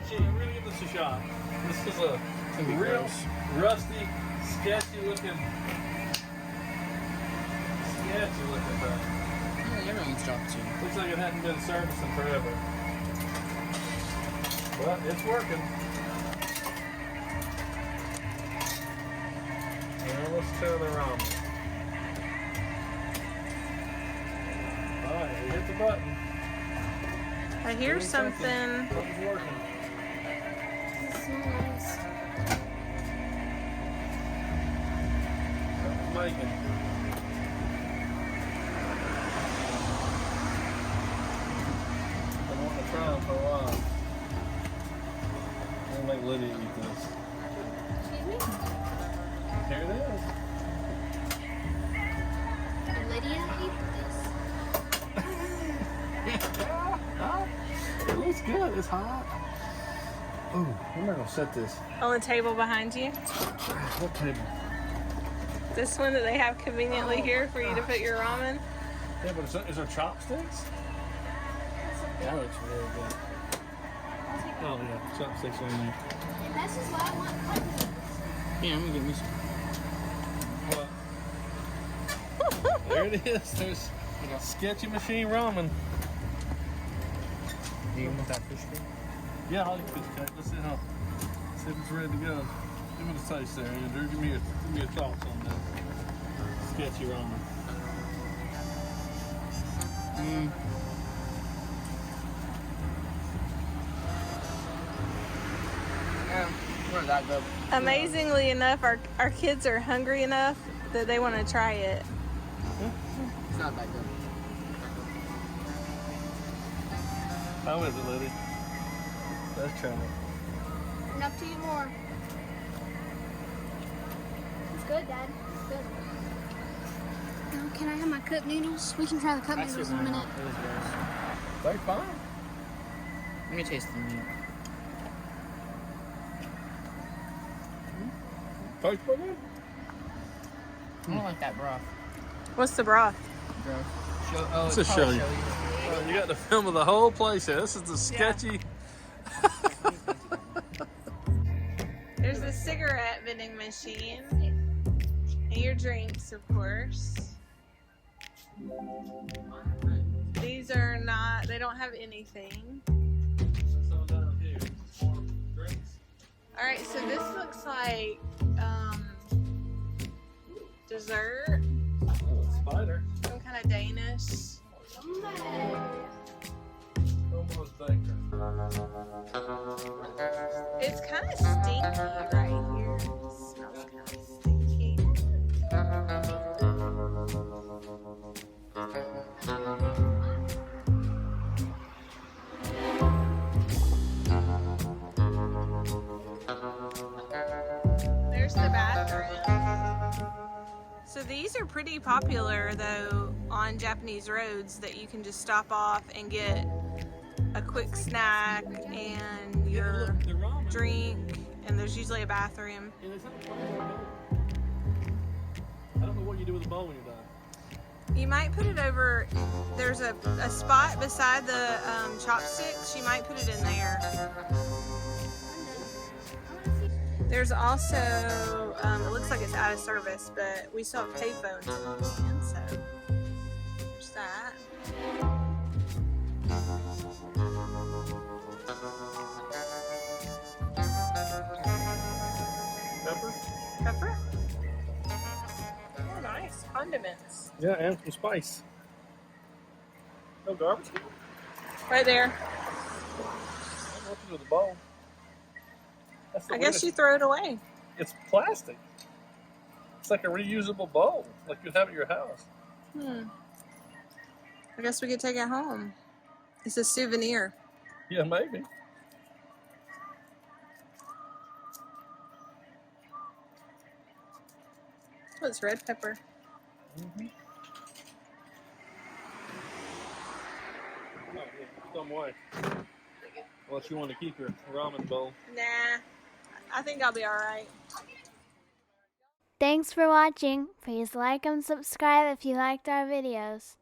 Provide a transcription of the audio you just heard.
Gee, we're gonna give this a shot. This is a real rusty, sketchy looking thing. Yeah, everyone's dropped you. Looks like it hadn't been servicing forever. But it's working. Now let's try the ramen. Alright, we hit the button. I hear something. Something's working. It smells nice. Something's making. Been wanting to try them for a while. I'm gonna make Lydia eat this. Excuse me? Here it is. Lydia, eat this. It looks good. It's hot. Ooh, where am I gonna set this? On the table behind you. What table? This one that they have conveniently here for you to put your ramen. Yeah, but is there chopsticks? That looks really good. Oh yeah, chopsticks on there. And this is what I want. Yeah, I'm gonna get me some. What? There it is. There's sketchy machine ramen. Do you want that fish cake? Yeah, I'll eat fish cake. Let's see if it's ready to go. Give me the taste there, Andrew. Give me a thoughts on that sketchy ramen. Yeah, we're that good. Amazingly enough, our kids are hungry enough that they want to try it. It's not that good. How is it, Liddy? Let's try it. Enough to eat more. It's good, Dad. It's good. Now, can I have my cup noodles? We can try the cup noodles in a minute. It was gross. They're fine. Let me taste the meat. Tastes pretty good. I don't like that broth. What's the broth? Gross. Let's it's just probably show you. You got the film of the whole place here. This is the sketchy. There's a cigarette vending machine. And your drinks, of course. These are not, they don't have anything. Alright, so this looks like dessert. Oh, spider. Some kind of Danish. Almost baker. It's kind of stinky right here. It smells kind of stinky. There's the bathroom. So these are pretty popular though on Japanese roads, that you can just stop off and get a quick snack and your drink, and there's usually a bathroom. I don't know what you do with the bowl when you're done. You might put it over, there's a spot beside the chopsticks, you might put it in there. There's also, it looks like it's out of service, but we still have payphones in the hand, so there's that. Pepper? Pepper? Oh, nice. Condiments. Yeah, and some spice. No garbage can? Right there. I don't know what to do with the bowl. That's the I guess weirdest- you throw it away. It's plastic. It's like a reusable bowl, like you'd have at your house. I guess we could take it home. It's a souvenir. Yeah, maybe. Oh, it's red pepper. Mm-hmm. Oh, yeah, some way. Unless you want to keep your ramen bowl. Nah, I think I'll be alright. Thanks for watching. Please like and subscribe if you liked our videos.